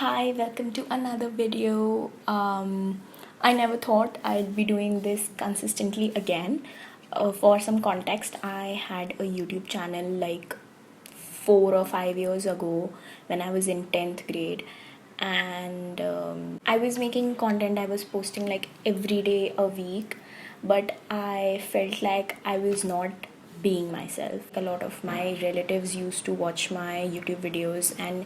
Hi, welcome to another video. I never thought I'd be doing this consistently again. For some context, I had a YouTube channel like 4 or 5 years ago when I was in 10th grade, and I was making content. I was posting like every day a week, but I felt like I was not being myself. A lot of my relatives used to watch my YouTube videos, and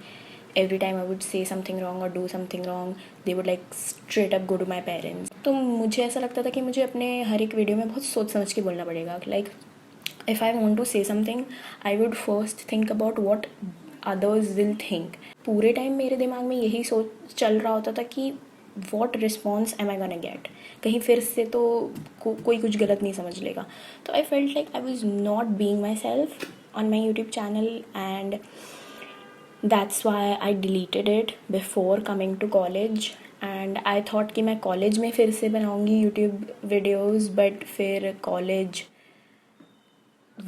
every time I would say something wrong or do something wrong, they would like straight up go to my parents. तो मुझे ऐसा लगता था कि मुझे अपने हर एक video में बहुत सोच समझ के बोलना पड़ेगा. Like if I want to say something, I would first think about what others will think. पूरे टाइम मेरे दिमाग में यही सोच चल रहा होता था कि what response am I gonna get. कहीं फिर से तो कोई कुछ गलत नहीं समझ लेगा. तो I felt like I was not being myself on my YouTube channel, and that's why I deleted it before coming to college. And I thought कि मैं कॉलेज में फिर से बनाऊँगी यूट्यूब वीडियोज़, बट फिर college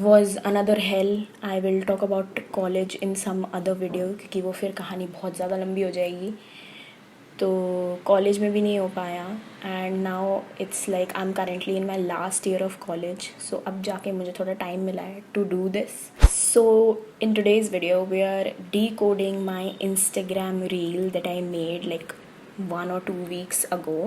was another hell. I will talk about college in some other video क्योंकि वो फिर कहानी बहुत ज़्यादा लंबी हो जाएगी. तो कॉलेज में भी नहीं हो पाया, and now it's like I am currently in my last year of college. So अब जाके मुझे थोड़ा टाइम मिला है to do this. So in today's video we are decoding my Instagram reel that I made like 1 or 2 weeks ago.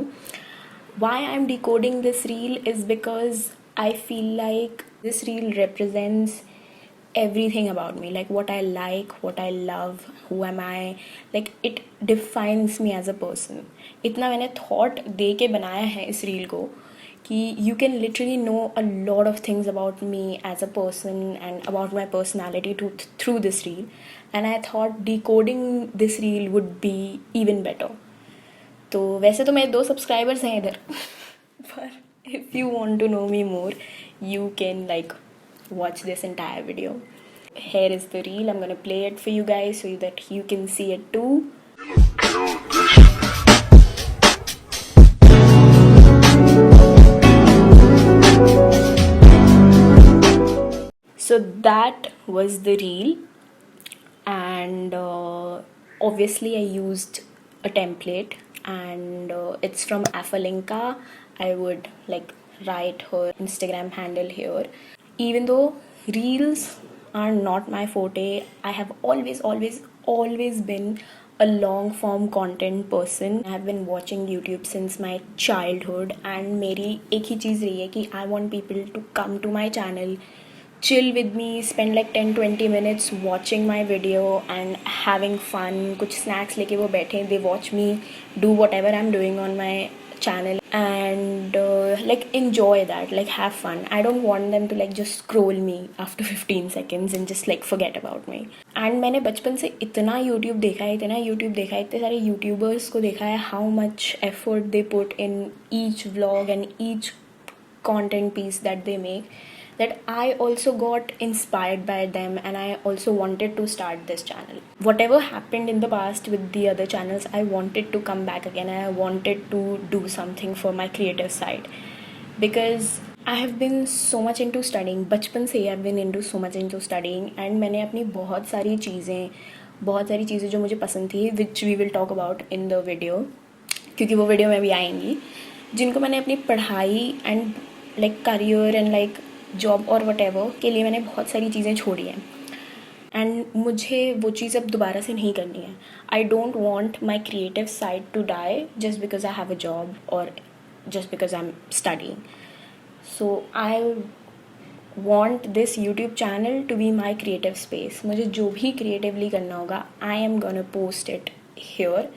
Why I'm decoding this reel is because I feel like this reel represents everything about me, like what I like, what I love, who am I, like it defines me as a person. इतना मैंने thought दे के बनाया है इस reel को कि you can literally know a lot of things about me as a person and about my personality through this reel, and I thought decoding this reel would be even better. तो वैसे तो मेरे 2 subscribers हैं इधर पर if you want to know me more, you can like watch this entire video. Here is the reel. I'm gonna play it for you guys so that you can see it too. So that was the reel, and obviously I used a template, and it's from Afalinka. I would like write her Instagram handle here. Even though reels are not my forte, I have always been a long form content person. I have been watching YouTube since my childhood, and मेरी एक ही चीज़ रही है कि I want people to come to my channel, chill with me, spend like 10-20 minutes watching my video and having fun. कुछ snacks लेके वो बैठे, they watch me do whatever I'm doing on my channel, and like enjoy that, like have fun. I don't want them to like just scroll me after 15 seconds and just like forget about me. And मैंने बचपन से इतना YouTube देखा है, इतने सारे YouTubers को देखा है, how much effort they put in each vlog and each content piece that they make, that I also got inspired by them, and I also wanted to start this channel. Whatever happened in the past with the other channels, I wanted to come back again, and I wanted to do something for my creative side, because I have been so much into studying. बचपन से ही I've been into so much into studying, and मैंने अपनी बहुत सारी चीज़ें जो मुझे पसंद थी, which we will talk about in the video, क्योंकि वो वीडियो में भी आएंगी, जिनको मैंने अपनी पढ़ाई and like career and like job और वटेवर के लिए मैंने बहुत सारी चीज़ें छोड़ी हैं, एंड मुझे वो चीज़ अब दोबारा से नहीं करनी है. I don't want my creative side to die just because I have a job और just because I am studying. So I want this YouTube channel to be my creative space. मुझे जो भी क्रिएटिवली करना होगा, I am gonna post it here,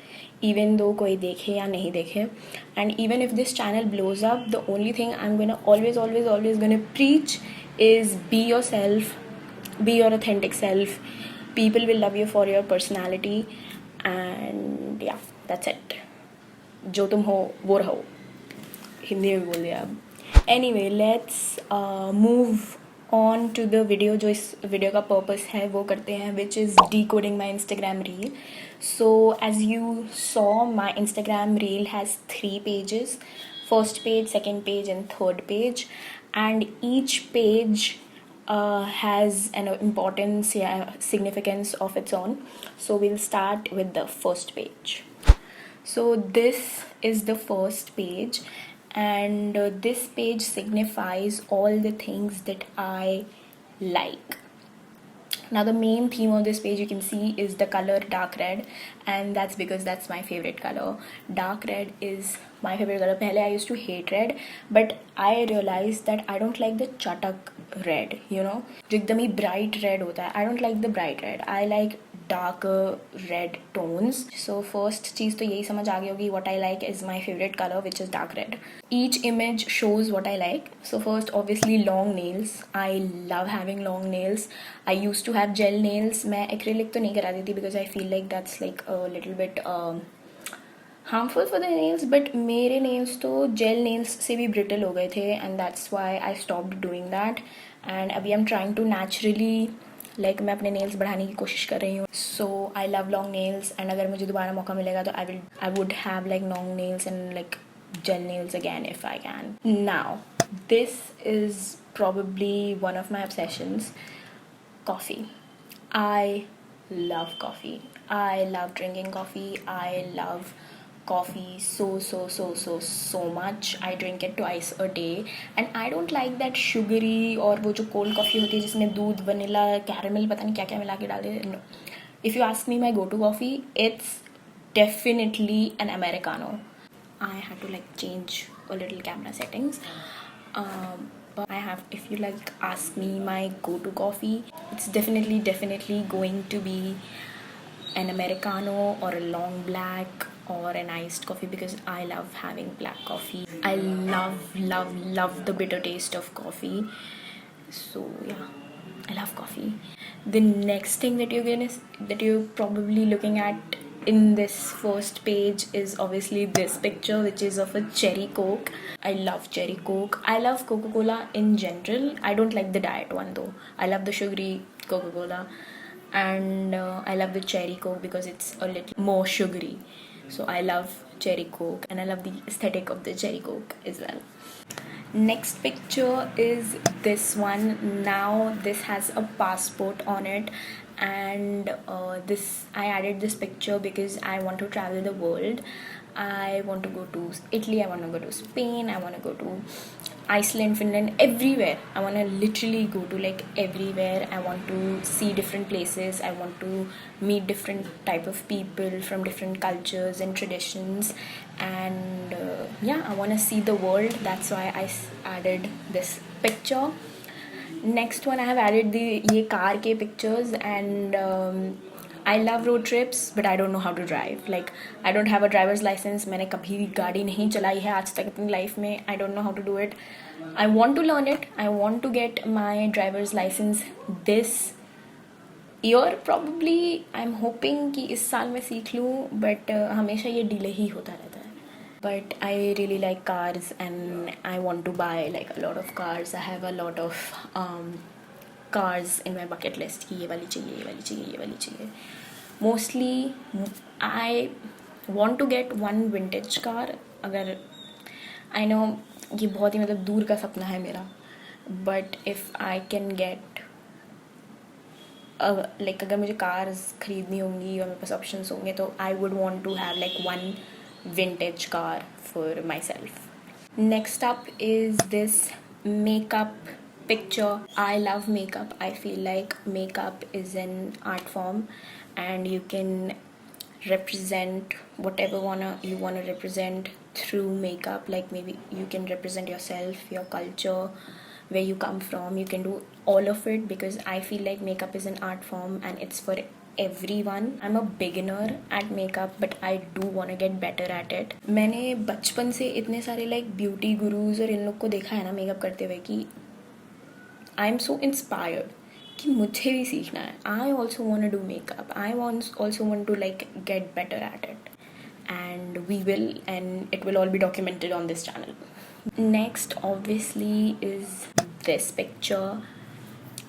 even though कोई देखे या नहीं देखे. And even if this channel blows up, the only thing I'm gonna always gonna preach is be yourself, be your authentic self. People will love you for your personality, and yeah, that's it. जो तुम हो वो रहो. हिंदी में बोल दिया अब. Anyway, let's move on to the video. जो इस वीडियो का पर्पस है वो करते हैं, which is decoding my Instagram reel. So as you saw, my Instagram reel has 3 pages: first page, second page and third page, and each page has an importance, yeah, significance of its own. So we'll start with the first page. So this is the first page, and this page signifies all the things that I like. Now the main theme of this page, you can see, is the color dark red, and that's because that's my favorite color. Dark red is my favorite color. Pehle I used to hate red, but I realized that I don't like the chatak red, you know, जो एकदम ही bright red होता है. I don't like the bright red. I like darker red tones. So first चीज़ तो यही समझ आ गई होगी, what I like is my favorite color, which is dark red. Each image shows what I like. So first, obviously, long nails. I love having long nails. I used to have gel nails. मैं acrylic तो नहीं कराती थी because I feel like that's like a little bit harmful for the nails, but मेरे nails तो gel nails से भी brittle हो गए थे, and that's why I stopped doing that. And अभी I'm trying to naturally, like, मैं अपने nails बढ़ाने की कोशिश कर रही हूँ. So I love long nails, and अगर मुझे दोबारा मौका मिलेगा तो I would have like long nails and like gel nails again if I can. Now, this is probably one of my obsessions. Coffee. I love coffee. I love drinking coffee. I love coffee so much. I drink it twice a day, and I don't like that sugary और वो जो cold coffee होती है जिसमें दूध, vanilla, caramel, पता नहीं क्या क्या मिला के डाल देते. No. If you ask me my go-to coffee, it's definitely an Americano. I had to like change a little camera settings. But I have, if you like ask me my go-to coffee, it's definitely going to be an Americano or a long black or an iced coffee, because I love having black coffee. I love the bitter taste of coffee. So yeah, I love coffee. The next thing that you're probably looking at in this first page is obviously this picture, which is of a cherry coke. I love cherry coke. I love Coca-Cola in general. I don't like the diet one though. I love the sugary Coca-Cola, and I love the cherry coke because it's a little more sugary. So I love cherry coke, and I love the aesthetic of the cherry coke as well. Next picture is this one. Now this has a passport on it, and this, I added this picture because I want to travel the world. I want to go to Italy, I want to go to Spain, I want to go to Iceland, Finland, everywhere. I want to literally go to like everywhere. I want to see different places. I want to meet different type of people from different cultures and traditions, and yeah, I want to see the world. That's why I added this picture. Next one, I have added the car ke pictures, and I love road trips, but I don't know how to drive. Like, I don't have a driver's license. मैंने कभी भी गाड़ी नहीं चलाई है आज तक अपनी life में. I don't know how to do it. I want to learn it. I want to get my driver's license this year probably. I'm hoping कि इस साल में सीख लूँ, but हमेशा ये delay ही होता रहता है. But I really like cars, and I want to buy like a lot of cars. I have a lot of cars in my bucket list कि ये वाली चाहिए, ये वाली चाहिए, ये वाली चाहिए. Mostly I want to get one vintage car. अगर I know ये बहुत ही मतलब दूर का सपना है मेरा, but if I can get like अगर मुझे cars खरीदनी होंगी और मेरे पास options होंगे तो I would want to have like one vintage car for myself. Next up is this makeup picture. I love makeup. I feel like makeup is an art form, and you can represent whatever you wanna represent through makeup. Like, maybe you can represent yourself, your culture, where you come from. You can do all of it, because I feel like makeup is an art form and it's for everyone. I'm a beginner at makeup, but I do want to get better at it. मैंने बचपन से इतने सारे like beauty gurus और इन लोग को देखा है ना मेकअप करते हुए कि I'm so inspired कि मुझे भी सीखना है. I also want to do makeup. I also want to like get better at it, and we will, and it will all be documented on this channel. Next obviously is this picture,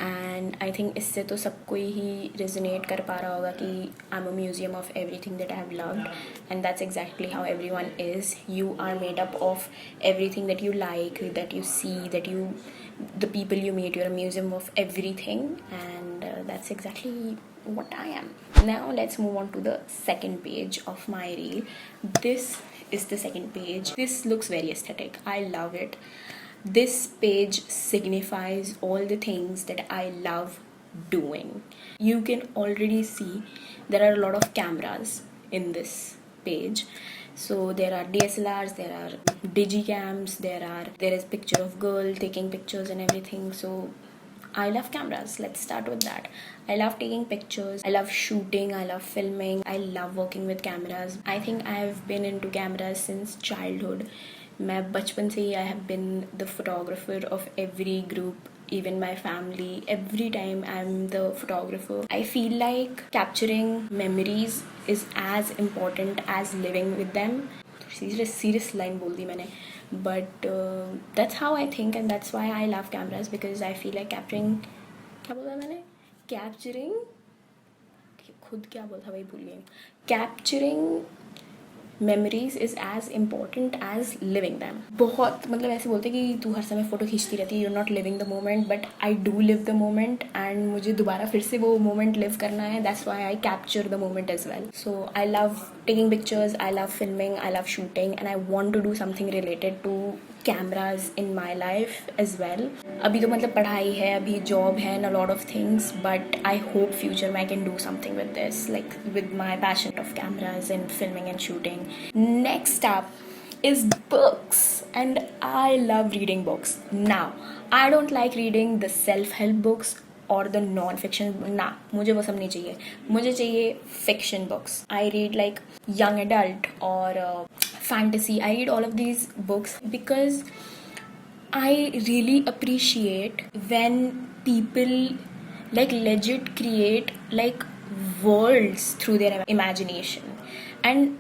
and I think इससे तो सबको ही resonate कर पा रहा होगा कि I am a museum of everything that I have loved, and that's exactly how everyone is. You are made up of everything that you like, that you see, that you, the people you meet. You're a museum of everything, and that's exactly what I am. Now let's move on to the second page of my reel. This is the second page. This looks very aesthetic. I love it. This page signifies all the things that I love doing. You can already see there are a lot of cameras in this page. So there are DSLRs, there are digicams, there is picture of girl taking pictures and everything. So I love cameras. Let's start with that. I love taking pictures, I love shooting, I love filming, I love working with cameras. I think I have been into cameras since childhood. मैं बचपन से ही I have been the photographer of every group, even my family. Every time I'm the photographer. I feel like capturing memories is as important as living with them. Serious line बोल दी मैंने, but that's how I think, and that's why I love cameras, because I feel like capturing, क्या बोला मैंने, capturing, खुद क्या बोला था भाई भूल गई. Capturing memories is as important as living them. बहुत मतलब ऐसे बोलते हैं कि तू हर समय फ़ोटो खींचती रहती है, you're not living the moment, but I do live the moment, and मुझे दोबारा फिर से वो moment live करना है. That's why I capture the moment as well. So I love taking pictures, I love filming, I love shooting, and I want to do something related to cameras in my life as well. अभी तो मतलब पढ़ाई है, अभी job है and a lot of things, but I hope future में I can do something with this, like with my passion of cameras and filming and shooting. Next up is books, and I love reading books. Now I don't like reading the self-help books और the non fiction. ना, मुझे वो सब नहीं चाहिए. मुझे चाहिए fiction books. I read like young adult or fantasy. I read all of these books because I really appreciate when people like legit create like worlds through their imagination, and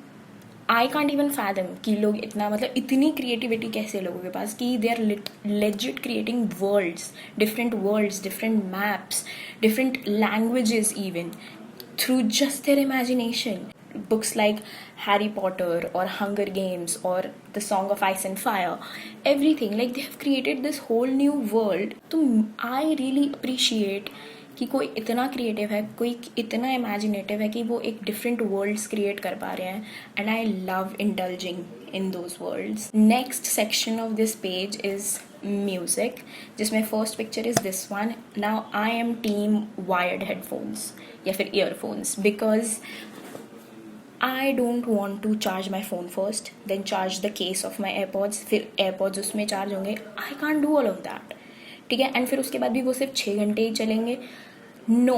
I can't even fathom कि लोग इतना मतलब इतनी creativity कैसे लोगों के पास कि they are legit creating worlds, different maps, different languages even through just their imagination. Books like Harry Potter or Hunger Games or The Song of Ice and Fire, everything, like they have created this whole new world. तो I really appreciate कि कोई इतना creative है, कोई इतना imaginative है कि वो एक डिफरेंट वर्ल्ड्स क्रिएट कर पा रहे हैं, and I love indulging in those worlds. Next section of this page is music, जिसमें first picture is this one. Now I am team wired headphones या फिर earphones, because I don't want to charge my phone first, then charge the case of my AirPods, फिर AirPods उसमें charge होंगे. I can't do all of that. ठीक है, and फिर उसके बाद भी वो सिर्फ 6 घंटे ही चलेंगे. No,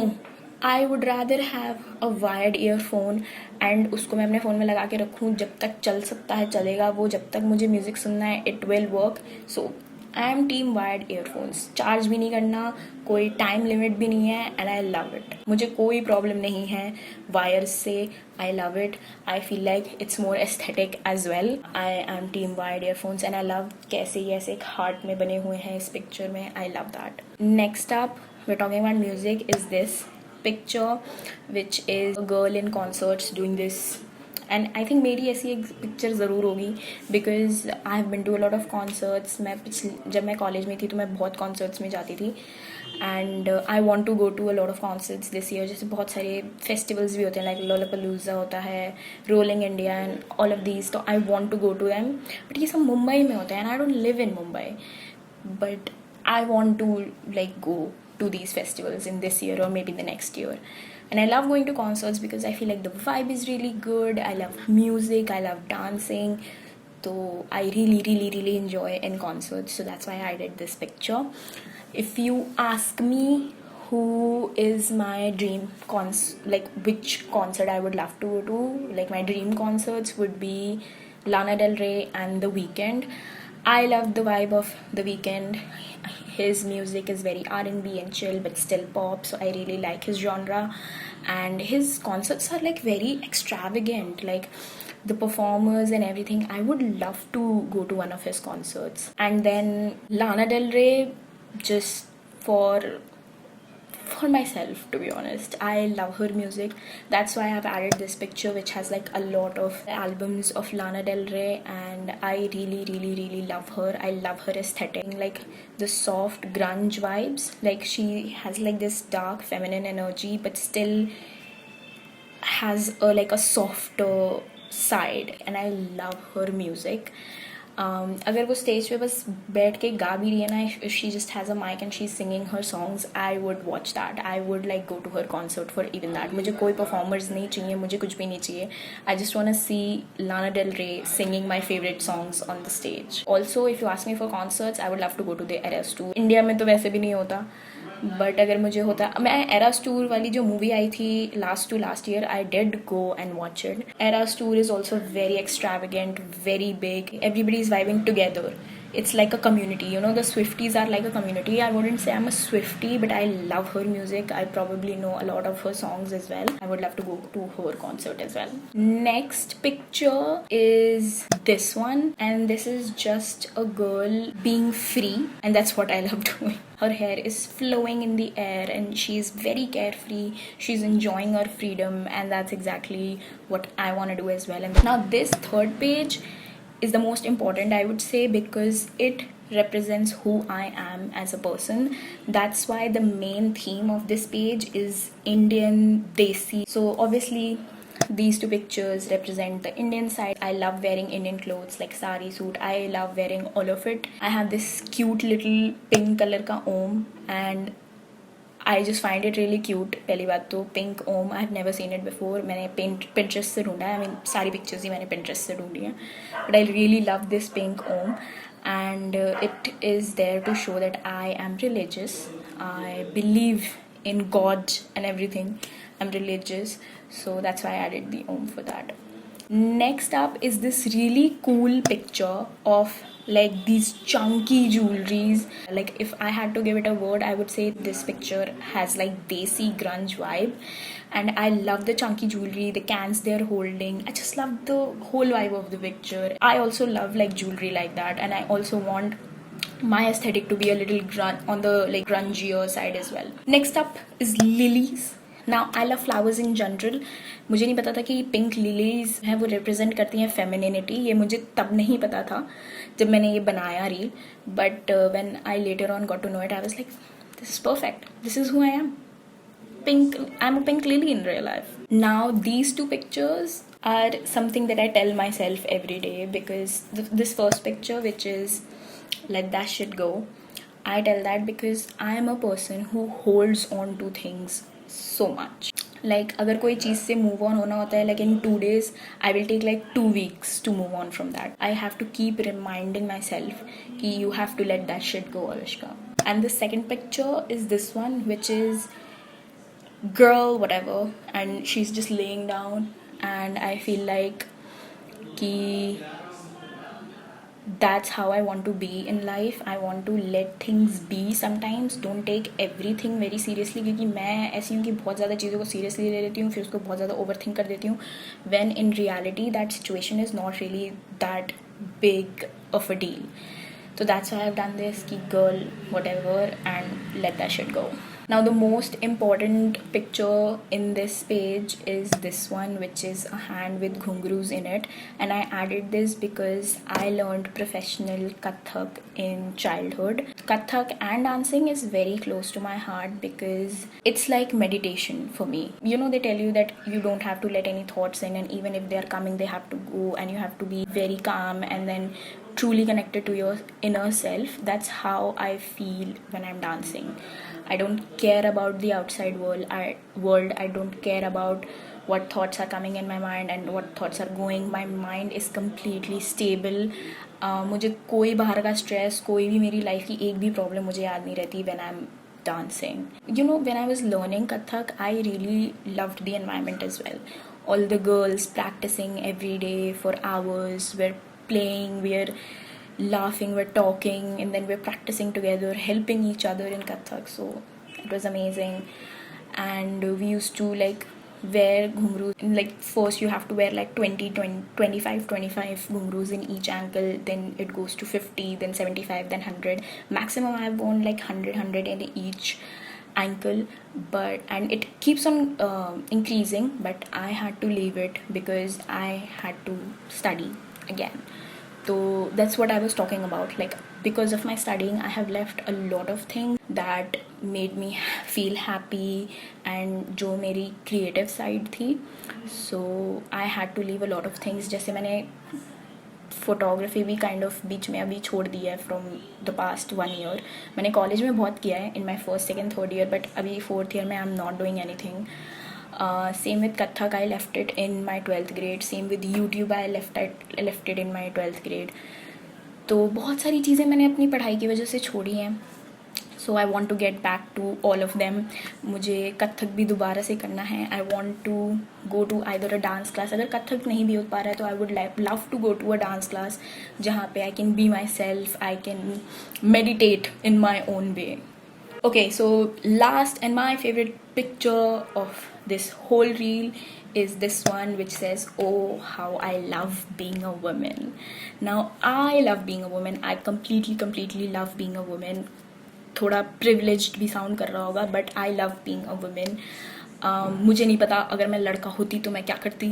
I would rather have a wired earphone and उसको मैं अपने फ़ोन में लगा के रखूँ. जब तक चल सकता है चलेगा वो, जब तक मुझे म्यूज़िक सुनना है it will work. So I am team wired earphones. Charge भी नहीं करना, कोई टाइम लिमिट भी नहीं है, एंड आई लव इट. मुझे कोई प्रॉब्लम नहीं है वायर्स से. I love it. I feel like it's more aesthetic as well. I am team wired earphones and I love कैसे ये ऐसे एक हार्ट में बने हुए हैं इस पिक्चर में. I love that. Next up we're talking about music is this picture, which is a girl in concerts doing this. And I think मेरी ऐसी एक पिक्चर ज़रूर होगी, because I have been to a lot of concerts. मैं जब मैं college में थी तो मैं बहुत कॉन्सर्ट्स में जाती थी, and I want to go to a lot of concerts this year. जैसे बहुत सारे फेस्टिवल्स भी होते हैं, लाइक लोलापालूज़ा होता है, rolling India and all of these. तो I want to go to them, but ये सब मुंबई में होता है and I don't live in Mumbai. But I want to like go to these festivals in this year or maybe the next year. And I love going to concerts because I feel like the vibe is really good. I love music, I love dancing, so I really enjoy in concerts. So that's why I did this picture. If you ask me who is my dream like which concert I would love to go to, like my dream concerts would be Lana Del Rey and The Weeknd. I love the vibe of The Weeknd. His music is very R&B and chill but still pop, so I really like his genre, and his concerts are like very extravagant, like the performers and everything. I would love to go to one of his concerts. And then Lana Del Rey, just for for myself, to be honest. I love her music. That's why I've added this picture, which has like a lot of albums of Lana Del Rey, and I really love her. I love her aesthetic, like the soft grunge vibes. Like she has like this dark feminine energy, but still has a like a softer side, and I love her music. अगर वो stage पे बस बैठ के गा भी रही है ना, if she just has a mic and she's singing her songs, I would watch that. I would like go to her concert for even that. मुझे कोई performers नहीं चाहिए, मुझे कुछ भी नहीं चाहिए. I just wanna see Lana Del Rey singing my favorite songs on the stage. Also, if you ask me for concerts, I would love to go to the Eras tour. India में तो वैसे भी नहीं होता, but अगर मुझे होता, मैं एरास टूर वाली जो मूवी आई थी last year, I did go and watch it. Eras tour is also very extravagant, very big, everybody is vibing together. It's like a community, you know, the Swifties are like a community. I wouldn't say I'm a Swiftie, but I love her music. I probably know a lot of her songs as well. I would love to go to her concert as well. Next picture is this one, and this is just a girl being free, and that's what I love doing. Her hair is flowing in the air and she's very carefree. She's enjoying her freedom, and that's exactly what I want to do as well. And now this third page is the most important, I would say, because it represents who I am as a person. That's why the main theme of this page is Indian Desi. So obviously these two pictures represent the Indian side. I love wearing Indian clothes like sari, suit. I love wearing all of it. I have this cute little pink color ka om, and I just find it really cute. पहली बात तो pink Om, I have never seen it before. मैंने Pinterest से ढूंढा है. I mean सारी pictures ही मैंने Pinterest से ढूंढी हैं, but I really love this pink Om, and it is there to show that I am religious. I believe in God and everything. I'm religious, so that's why I added the Om for that. Next up is this really cool picture of like these chunky jewelries. Like if I had to give it a word, I would say this picture has like desi grunge vibe, and I love the chunky jewelry, the cans they're holding. I just love the whole vibe of the picture. I also love like jewelry like that, and I also want my aesthetic to be a little on the like grungier side as well. Next up is lilies. Now I love flowers in general. मुझे नहीं पता था कि pink lilies हैं वो represent करती हैं femininity. ये मुझे तब नहीं पता था जब मैंने ये बनाया reel, but when I later on got to know it, I was like, this is perfect, this is who I am. Pink, I'm a pink lily in real life. Now these two pictures are something that I tell myself every day, because this first picture, which is let that shit go, I tell that because I am a person who holds on to things so much. Like अगर कोई चीज़ से move on होना होता है, like in 2 days, I will take like 2 weeks to move on from that. I have to keep reminding myself कि you have to let that shit go, Anushka. And the second picture is this one, which is girl whatever, and she's just laying down, and I feel like कि that's how I want to be in life. I want to let things be sometimes. Don't take everything very seriously, क्योंकि मैं ऐसी हूँ कि बहुत ज़्यादा चीज़ों को seriously ले लेती हूँ, फिर उसको बहुत ज़्यादा overthink कर देती हूँ, when in reality that situation is not really that big of a deal. So that's why I've done this, ki girl whatever, and let that shit go. Now the most important picture in this page is this one, which is a hand with ghungroos in it, and I added this because I learned professional Kathak in childhood. Kathak and dancing is very close to my heart because it's like meditation for me. You know, they tell you that you don't have to let any thoughts in, and even if they are coming, they have to go, and you have to be very calm and then truly connected to your inner self. That's how I feel when I'm dancing. I don't care about the outside world. I don't care about what thoughts are coming in my mind and what thoughts are going. My mind is completely stable. मुझे कोई बाहर का stress, कोई भी मेरी life की एक भी problem मुझे याद नहीं रहती when I'm dancing. You know, when I was learning Kathak, I really loved the environment as well. All the girls practicing every day for hours. We're playing, we're laughing, we're talking, and then we're practicing together, helping each other in Kathak. So it was amazing. And we used to like wear ghungroos. Like first you have to wear like 25 ghungroos in each ankle, then it goes to 50, then 75, then 100. Maximum I've worn like 100 in each ankle, and it keeps on increasing, but I had to leave it because I had to study again. So that's what I was talking about. Like, because of my studying, I have left a lot of things that made me feel happy and जो मेरी creative side थी. So I had to leave a lot of things. जैसे मैंने photography भी kind of बीच में अभी छोड़ दी है फ्रॉम द पास्ट 1 ईयर. मैंने कॉलेज में बहुत किया है in my first second third year, but अभी फोर्थ ईयर में I am not doing anything. Same with Kathak, I left it in my 12th grade. Same with YouTube, I left it in my 12th grade. तो बहुत सारी चीज़ें मैंने अपनी पढ़ाई की वजह से छोड़ी हैं. So I want to get back to all of them. मुझे कथक भी दोबारा से करना है. I want to go to either a dance class. अगर कथक नहीं भी हो पा रहा है तो I would love to go to a dance class जहाँ पे I can be myself, I can meditate in my own way. Okay, so last and my favorite picture of this whole reel is this one, which says, "Oh, how I love being a woman." Now, I love being a woman. I completely love being a woman. थोड़ा privileged भी sound कर रहा होगा, but I love being a woman. मुझे नहीं पता अगर मैं लड़का होती तो मैं क्या करती.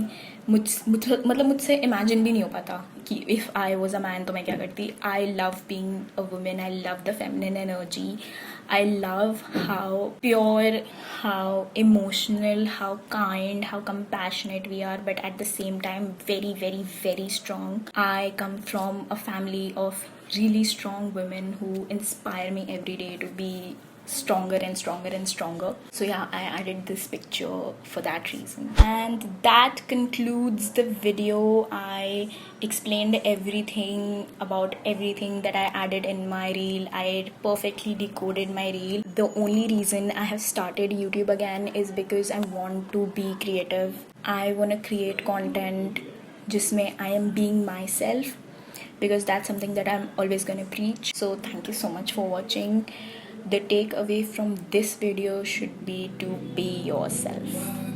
मतलब मुझसे इमेजिन भी नहीं हो पाता कि if I was a man तो मैं क्या करती. I love being a women. I love the feminine energy. I love how pure, how emotional, how kind, how compassionate we are, but at the same time very strong. I come from a family of really strong women who inspire me every day to be stronger and stronger. So yeah, I added this picture for that reason. And that concludes the video. I explained everything about everything that I added in my reel. I perfectly decoded my reel. The only reason I have started YouTube again is because I want to be creative. I want to create content जिसमें I am being myself, because that's something that I'm always going to preach. So thank you so much for watching. The takeaway from this video should be to be yourself.